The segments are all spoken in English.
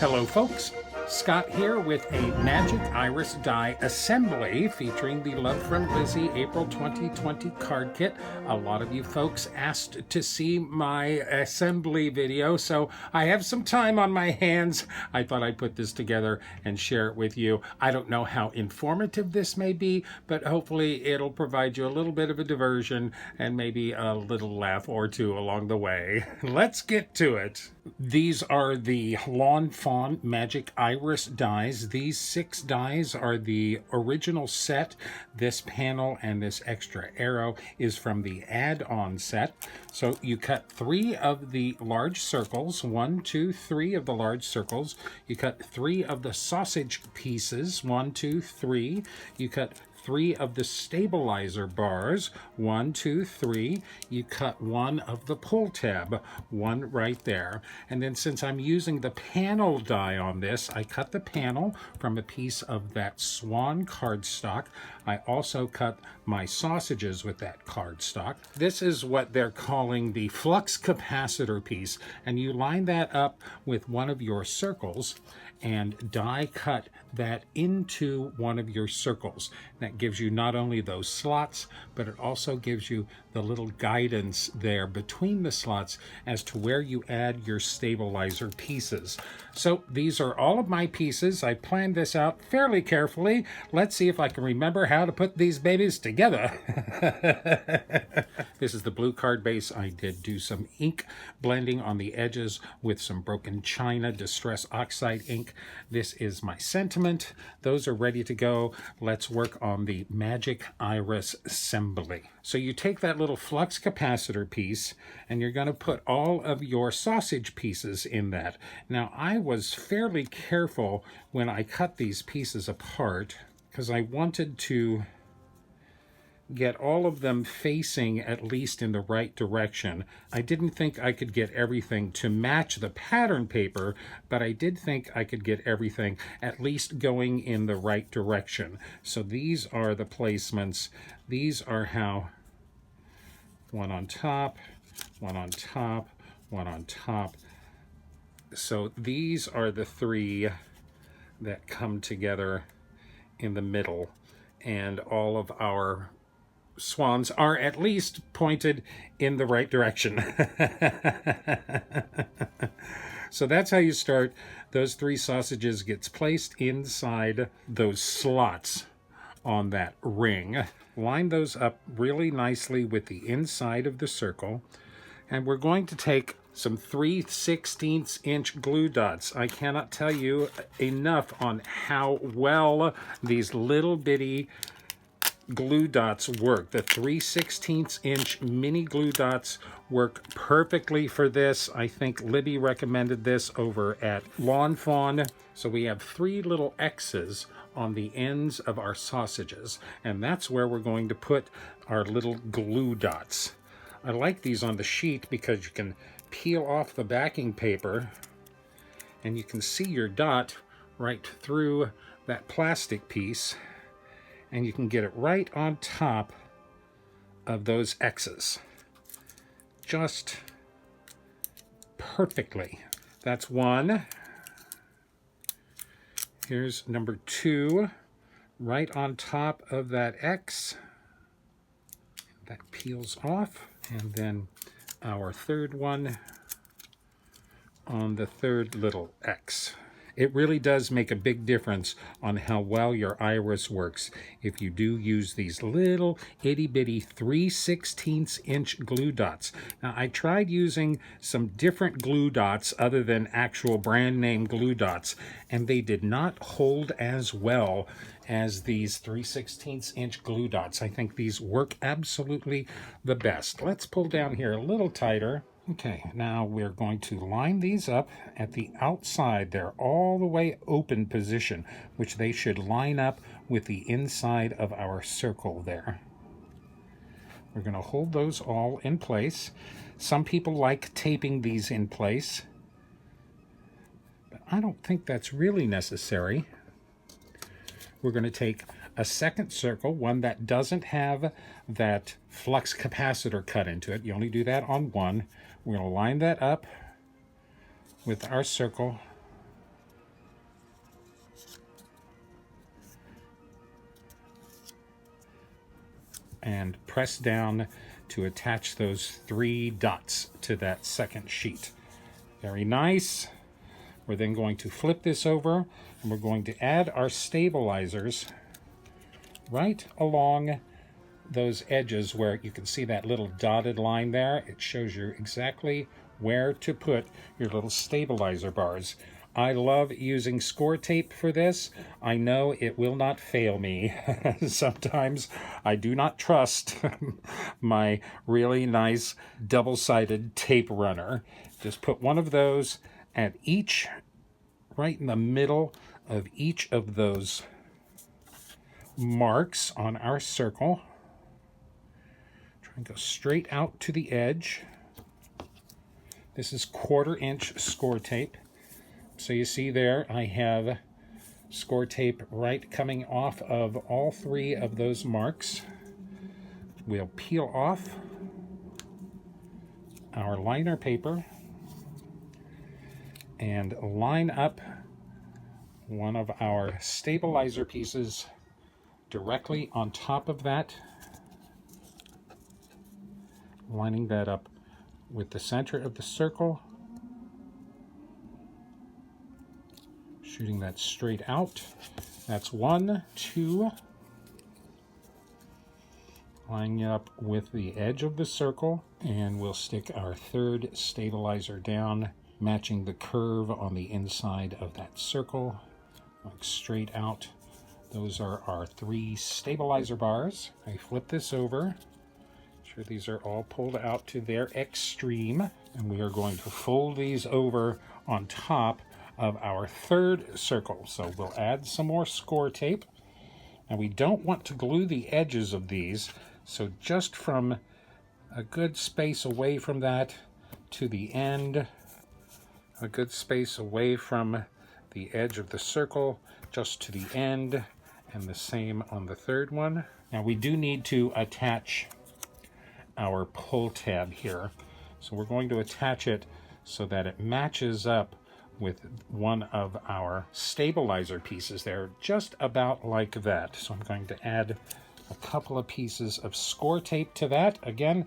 Hello folks, Scott here with a Magic Iris die assembly featuring the Love from Lizi April 2020 card kit. A lot of you folks asked to see my assembly video, so I have some time on my hands. I thought I'd put this together and share it with you. I don't know how informative this may be, but hopefully it'll provide you a little bit of a diversion and maybe a little laugh or two along the way. Let's get to it. These are the Lawn Fawn Magic Iris dies. These 6 dies are the original set. This panel and this extra arrow is from the add-on set. So you cut 3 of the large circles, 1, 2, 3 of the large circles. You cut 3 of the sausage pieces, 1, 2, 3. You cut 3 of the stabilizer bars, 1, 2, 3. You cut 1 of the pull tab, 1 right there. And then since I'm using the panel die on this, I cut the panel from a piece of that Swan cardstock. I also cut my sausages with that cardstock. This is what they're calling the flux capacitor piece, and you line that up with one of your circles and die cut that into one of your circles. That gives you not only those slots, but it also gives you the little guidance there between the slots as to where you add your stabilizer pieces. So these are all of my pieces. I planned this out fairly carefully. Let's see if I can remember how to put these babies together. This is the blue card base. I did do some ink blending on the edges with some broken china distress oxide ink. This is my sentiment. Those are ready to go. Let's work on the Magic Iris assembly. So you take that little flux capacitor piece and you're going to put all of your sausage pieces in that. Now I was fairly careful when I cut these pieces apart because I wanted to get all of them facing at least in the right direction. I didn't think I could get everything to match the pattern paper, but I did think I could get everything at least going in the right direction. So these are the placements. These are how one on top, one on top, one on top. So these are the 3 that come together in the middle, and all of our swans are at least pointed in the right direction. So that's how you start. Those 3 sausages gets placed inside those slots on that ring. Line those up really nicely with the inside of the circle. And we're going to take some 3/16 inch glue dots. I cannot tell you enough on how well these little bitty glue dots work. The 3/16 inch mini glue dots work perfectly for this. I think Libby recommended this over at Lawn Fawn. So we have 3 little X's on the ends of our sausages, and that's where we're going to put our little glue dots. I like these on the sheet because you can peel off the backing paper and you can see your dot right through that plastic piece, and you can get it right on top of those X's. Just perfectly. That's 1. Here's number 2, right on top of that X. That peels off. And then our 3rd one on the 3rd little X. It really does make a big difference on how well your iris works if you do use these little itty-bitty 3/16 inch glue dots. Now, I tried using some different glue dots other than actual brand name glue dots, and they did not hold as well as these 3/16 inch glue dots. I think these work absolutely the best. Let's pull down here a little tighter. Okay, now we're going to line these up at the outside. They're all the way open position, which they should line up with the inside of our circle there. We're going to hold those all in place. Some people like taping these in place, but I don't think that's really necessary. We're going to take a second circle, one that doesn't have that flux capacitor cut into it. You only do that on one. We're going to line that up with our circle and press down to attach those 3 dots to that second sheet. Very nice. We're then going to flip this over, and we're going to add our stabilizers right along those edges where you can see that little dotted line there. It shows you exactly where to put your little stabilizer bars. I love using score tape for this. I know it will not fail me. Sometimes I do not trust my really nice double-sided tape runner. Just put one of those at each, right in the middle of each of those marks on our circle. Try and go straight out to the edge. This is 1/4 inch score tape. So you see there, I have score tape right coming off of all 3 of those marks. We'll peel off our liner paper and line up one of our stabilizer pieces directly on top of that, lining that up with the center of the circle, shooting that straight out. That's 1, 2. Lining it up with the edge of the circle, and we'll stick our 3rd stabilizer down, matching the curve on the inside of that circle, like straight out. Those are our 3 stabilizer bars. I flip this over. Sure these are all pulled out to their extreme, and we are going to fold these over on top of our 3rd circle. So we'll add some more score tape, and we don't want to glue the edges of these, so just from a good space away from that to the end, a good space away from the edge of the circle just to the end, and the same on the 3rd one. Now we do need to attach our pull tab here, so we're going to attach it so that it matches up with one of our stabilizer pieces there, just about like that. So I'm going to add a couple of pieces of score tape to that. Again,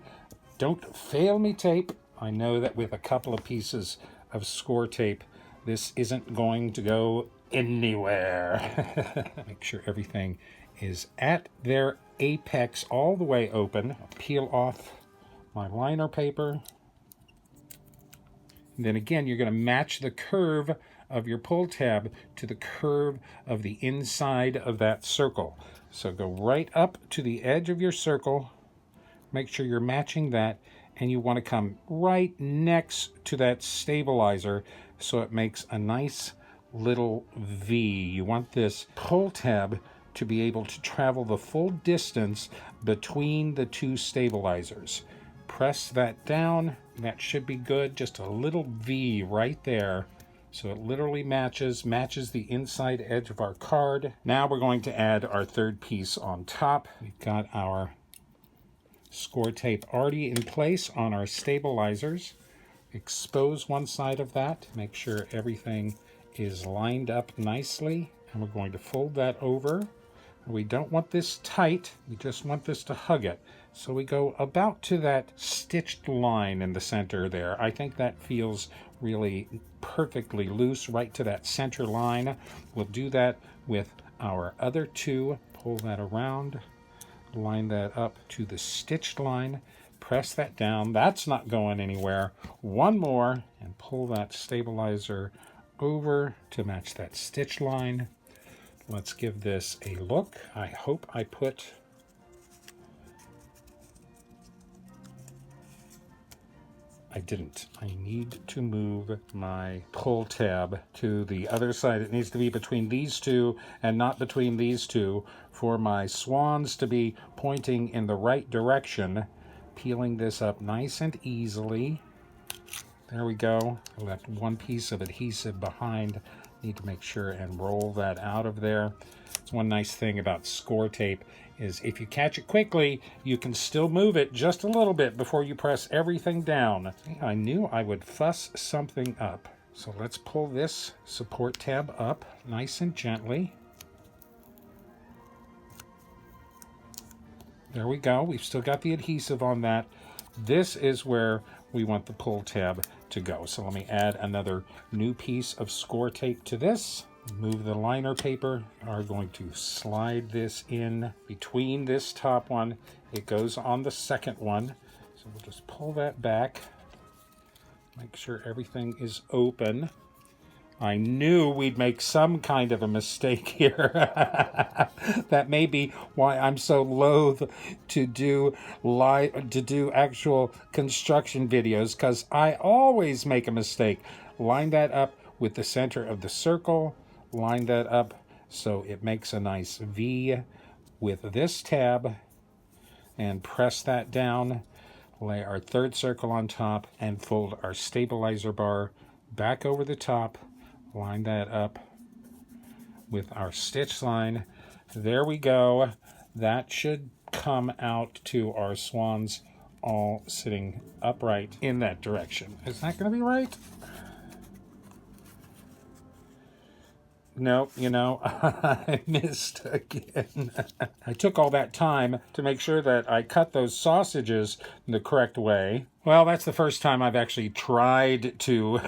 don't fail me, tape. I know that with a couple of pieces of score tape, this isn't going to go anywhere. Make sure everything is at their apex all the way open. I'll peel off my liner paper. And then again, you're going to match the curve of your pull tab to the curve of the inside of that circle. So go right up to the edge of your circle, make sure you're matching that, and you want to come right next to that stabilizer so it makes a nice little V. You want this pull tab to be able to travel the full distance between the 2 stabilizers. Press that down. That should be good. Just a little V right there. So it literally matches the inside edge of our card. Now we're going to add our 3rd piece on top. We've got our score tape already in place on our stabilizers. Expose one side of that. Make sure everything is lined up nicely. And we're going to fold that over. We don't want this tight. We just want this to hug it. So we go about to that stitched line in the center there. I think that feels really perfectly loose right to that center line. We'll do that with our other 2. Pull that around, line that up to the stitched line, press that down. That's not going anywhere. One more, and pull that stabilizer over to match that stitch line. Let's give this a look. I hope I put I didn't. I need to move my pull tab to the other side. It needs to be between these 2 and not between these 2 for my swans to be pointing in the right direction. Peeling this up nice and easily. There we go. I left one piece of adhesive behind. Need to make sure and roll that out of there. It's one nice thing about score tape is if you catch it quickly, you can still move it just a little bit before you press everything down. I knew I would fuss something up. So let's pull this support tab up nice and gently. There we go. We've still got the adhesive on that. This is where we want the pull tab to go. So let me add another new piece of score tape to this. Move the liner paper. Are going to slide this in between this top one. It goes on the second one. So we'll just pull that back. Make sure everything is open. I knew we'd make some kind of a mistake here. That may be why I'm so loath to do actual construction videos, because I always make a mistake. Line that up with the center of the circle. Line that up so it makes a nice V with this tab, and press that down. Lay our third circle on top and fold our stabilizer bar back over the top. Line that up with our stitch line. There we go. That should come out to our swans all sitting upright in that direction. Is that going to be right? No, you know, I missed again. I took all that time to make sure that I cut those sausages the correct way. Well, that's the first time I've actually tried to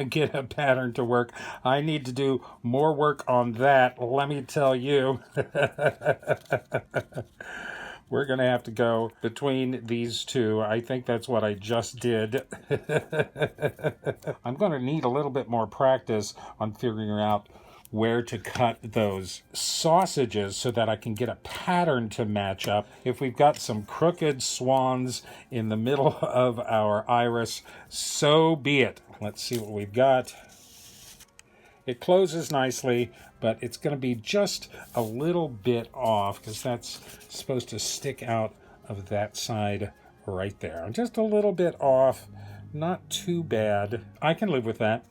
get a pattern to work. I need to do more work on that, let me tell you. We're going to have to go between these two. I think that's what I just did. I'm going to need a little bit more practice on figuring out where to cut those sausages so that I can get a pattern to match up. If we've got some crooked swans in the middle of our iris, so be it. Let's see what we've got. It closes nicely, but it's going to be just a little bit off because that's supposed to stick out of that side right there. Just a little bit off. Not too bad. I can live with that.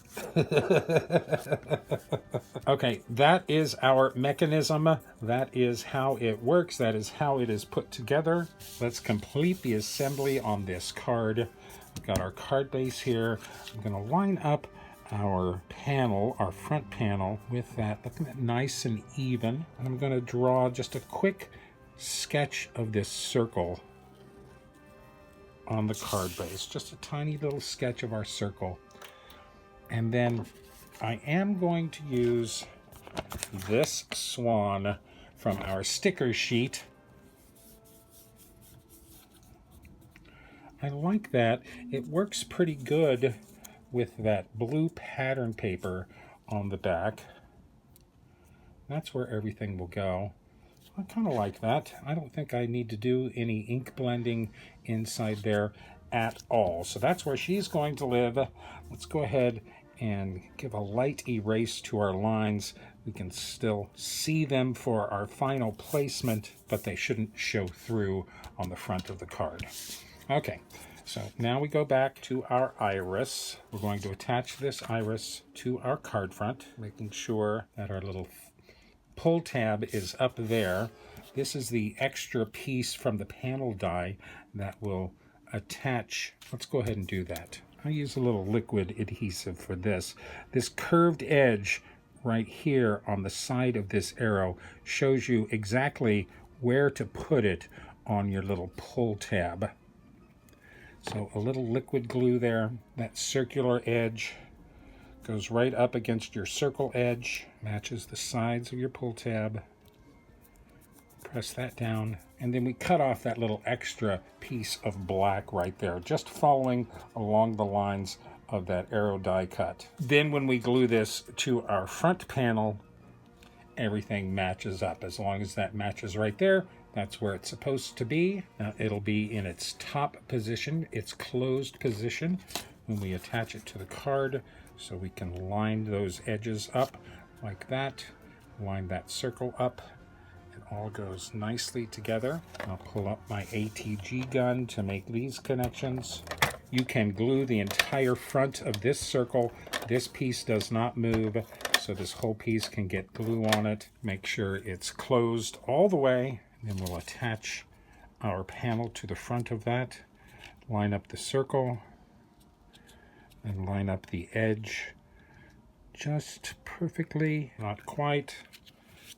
Okay, that is our mechanism. That is how it works. That is how it is put together. Let's complete the assembly on this card. We've got our card base here. I'm going to line up our panel, our front panel, with that, looking at nice and even. And I'm going to draw just a quick sketch of this circle on the card base, just a tiny little sketch of our circle. And then I am going to use this swan from our sticker sheet. I like that. It works pretty good with that blue pattern paper on the back. That's where everything will go. I kind of like that. I don't think I need to do any ink blending inside there at all. So that's where she's going to live. Let's go ahead and give a light erase to our lines. We can still see them for our final placement, but they shouldn't show through on the front of the card. Okay, so now we go back to our iris. We're going to attach this iris to our card front, making sure that our little pull tab is up there. This is the extra piece from the panel die that will attach. Let's go ahead and do that. I use a little liquid adhesive for this. This curved edge right here on the side of this arrow shows you exactly where to put it on your little pull tab. So a little liquid glue there. That circular edge goes right up against your circle edge, matches the sides of your pull tab. Press that down, and then we cut off that little extra piece of black right there, just following along the lines of that arrow die cut. Then when we glue this to our front panel, everything matches up. As long as that matches right there, that's where it's supposed to be. Now it'll be in its top position, its closed position, when we attach it to the card. So we can line those edges up like that, line that circle up. It all goes nicely together. I'll pull up my ATG gun to make these connections. You can glue the entire front of this circle. This piece does not move, so this whole piece can get glue on it. Make sure it's closed all the way. Then we'll attach our panel to the front of that. Line up the circle and line up the edge just perfectly, not quite.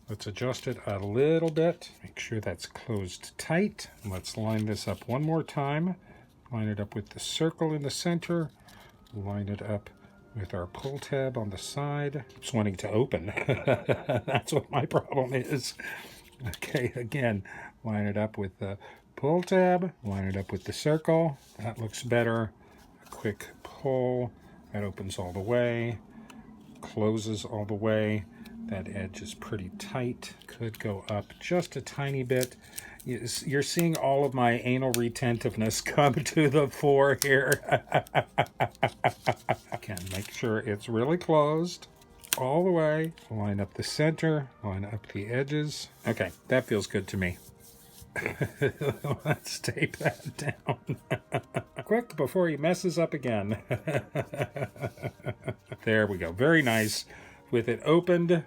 Let's adjust it a little bit. Make sure that's closed tight. Let's line this up one more time. Line it up with the circle in the center. Line it up with our pull tab on the side. It's wanting to open. That's what my problem is. Okay, again, line it up with the pull tab. Line it up with the circle. That looks better. A quick pull. That opens all the way. Closes all the way. That edge is pretty tight. Could go up just a tiny bit. You're seeing all of my anal retentiveness come to the fore here. Again, make sure it's really closed all the way. Line up the center, line up the edges. Okay, that feels good to me. Let's tape that down. Quick, before he messes up again. There we go. Very nice. With it opened,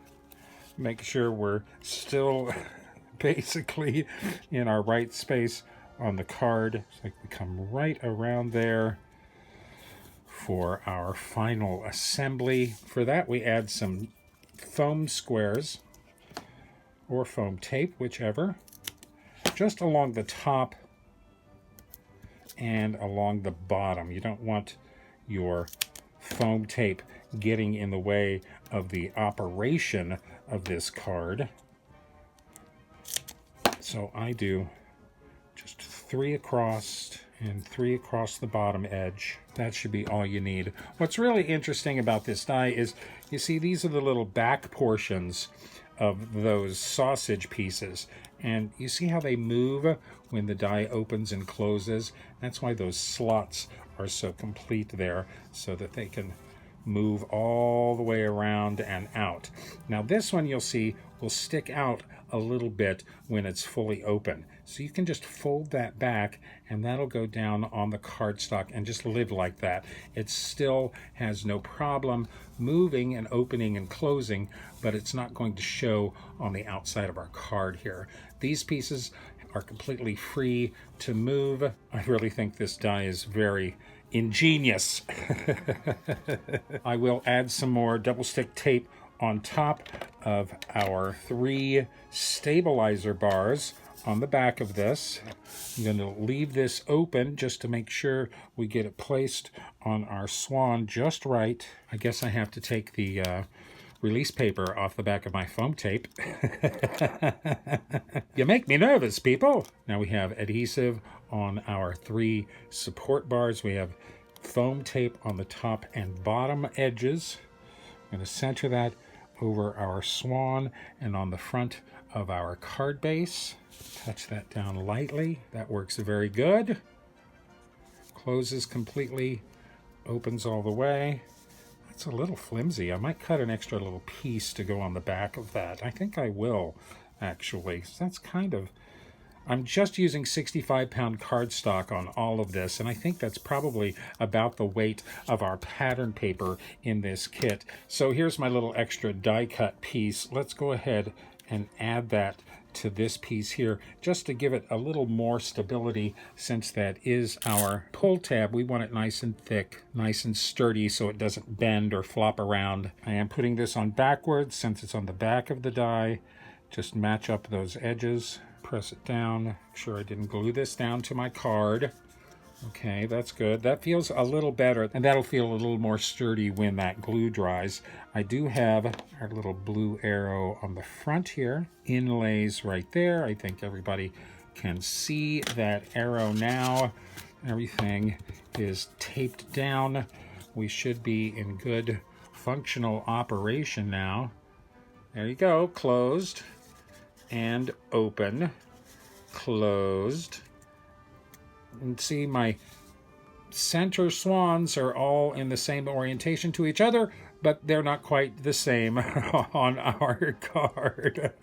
make sure we're still basically in our right space on the card. It's like we come right around there for our final assembly. For that, we add some foam squares or foam tape, whichever, just along the top and along the bottom. You don't want your foam tape getting in the way of the operation of this card. So I do just 3 across and 3 across the bottom edge. That should be all you need. What's really interesting about this die is, you see, these are the little back portions of those sausage pieces. And you see how they move when the die opens and closes? That's why those slots are so complete there, so that they can move all the way around and out. Now this one, you'll see, will stick out a little bit when it's fully open. So you can just fold that back and that'll go down on the cardstock and just live like that. It still has no problem moving and opening and closing, but it's not going to show on the outside of our card here. These pieces are completely free to move. I really think this die is very ingenious. I will add some more double stick tape on top of our 3 stabilizer bars on the back of this. I'm going to leave this open just to make sure we get it placed on our Swan just right. I guess I have to take the release paper off the back of my foam tape. You make me nervous, people. Now we have adhesive on our 3 support bars. We have foam tape on the top and bottom edges. I'm going to center that over our Swan and on the front of our card base. Touch that down lightly. That works very good. Closes completely, opens all the way. That's a little flimsy. I might cut an extra little piece to go on the back of that. I think I will, actually. That's kind of... I'm just using 65-pound cardstock on all of this, and I think that's probably about the weight of our pattern paper in this kit. So here's my little extra die cut piece. Let's go ahead and add that to this piece here, just to give it a little more stability, since that is our pull tab. We want it nice and thick, nice and sturdy, so it doesn't bend or flop around. I am putting this on backwards since it's on the back of the die. Just match up those edges. Press it down. Make sure I didn't glue this down to my card. Okay, that's good. That feels a little better, and that'll feel a little more sturdy when that glue dries. I do have our little blue arrow on the front here. Inlays right there. I think everybody can see that arrow now. Everything is taped down. We should be in good functional operation now. There you go. Closed and open. Closed. And see, my center swans are all in the same orientation to each other, but they're not quite the same on our card.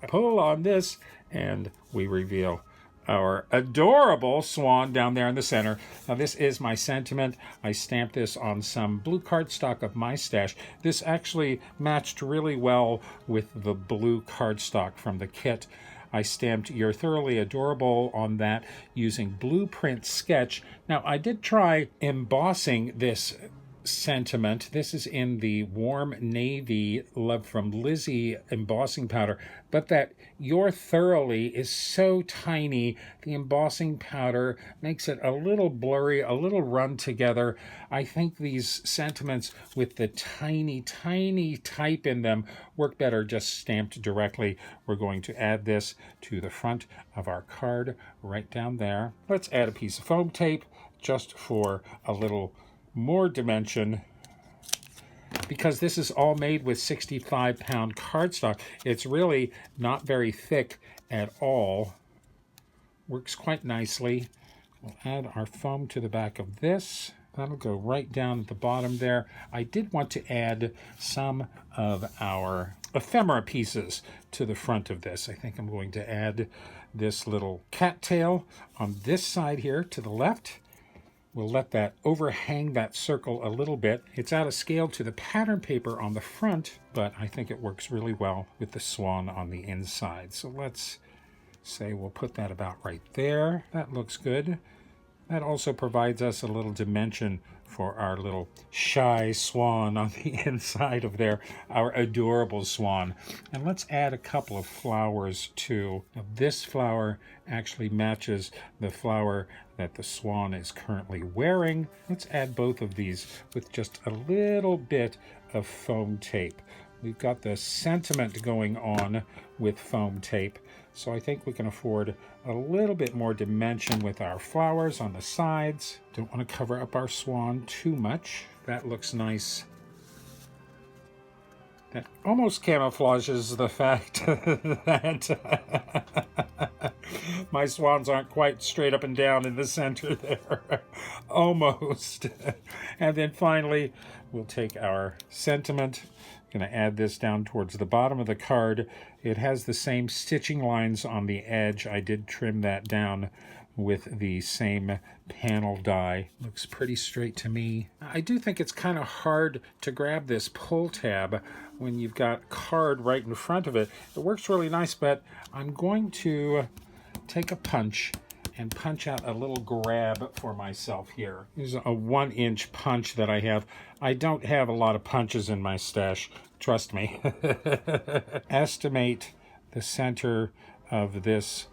Pull on this, and we reveal our adorable swan down there in the center. Now, this is my sentiment. I stamped this on some blue cardstock of my stash. This actually matched really well with the blue cardstock from the kit. I stamped "You're Thoroughly Adorable" on that using Blueprint Sketch. Now, I did try embossing this sentiment. This is in the warm navy Love from Lizi embossing powder, but that You're Thoroughly is so tiny. The embossing powder makes it a little blurry, a little run together. I think these sentiments with the tiny, tiny type in them work better just stamped directly. We're going to add this to the front of our card right down there. Let's add a piece of foam tape just for a little more dimension, because this is all made with 65-pound cardstock. It's really not very thick at all. Works quite nicely. We'll add our foam to the back of this. That'll go right down at the bottom there. I did want to add some of our ephemera pieces to the front of this. I think I'm going to add this little cattail on this side here to the left. We'll let that overhang that circle a little bit. It's out of scale to the pattern paper on the front, but I think it works really well with the swan on the inside. So let's say we'll put that about right there. That looks good. That also provides us a little dimension for our little shy swan on the inside of there, our adorable swan. And let's add a couple of flowers too. Now, this flower actually matches the flower that the swan is currently wearing. Let's add both of these with just a little bit of foam tape. We've got the sentiment going on with foam tape, so I think we can afford a little bit more dimension with our flowers on the sides. Don't want to cover up our swan too much. That looks nice. That almost camouflages the fact that my swans aren't quite straight up and down in the center there. Almost. And then finally, we'll take our sentiment. Going to add this down towards the bottom of the card. It has the same stitching lines on the edge. I did trim that down with the same panel die. Looks pretty straight to me. I do think it's kind of hard to grab this pull tab when you've got card right in front of it. It works really nice, but I'm going to take a punch and punch out a little grab for myself here. This is a 1-inch punch that I have. I don't have a lot of punches in my stash, trust me. Estimate the center of this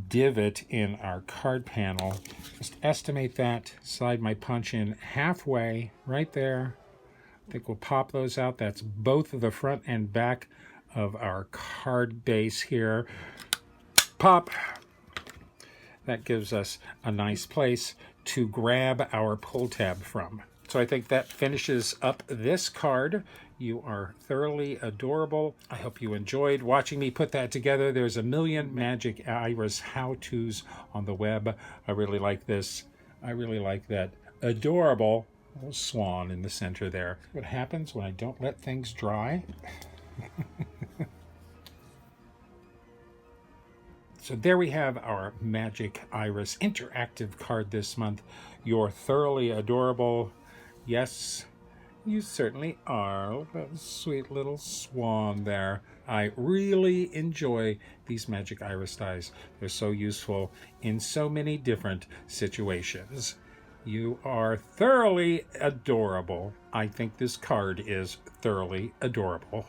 divot in our card panel. Just estimate that, slide my punch in halfway, right there. I think we'll pop those out. That's both the front and back of our card base here. Pop. That gives us a nice place to grab our pull tab from. So I think that finishes up this card. You Are Thoroughly Adorable. I hope you enjoyed watching me put that together. There's a million Magic Iris how-tos on the web. I really like this. I really like that adorable little swan in the center there. What happens when I don't let things dry? So there we have our Magic Iris interactive card this month. You're thoroughly adorable. Yes, you certainly are. That sweet little swan there. I really enjoy these Magic Iris dies. They're so useful in so many different situations. You are thoroughly adorable. I think this card is thoroughly adorable.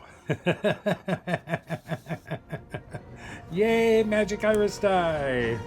Yay, Magic Iris die!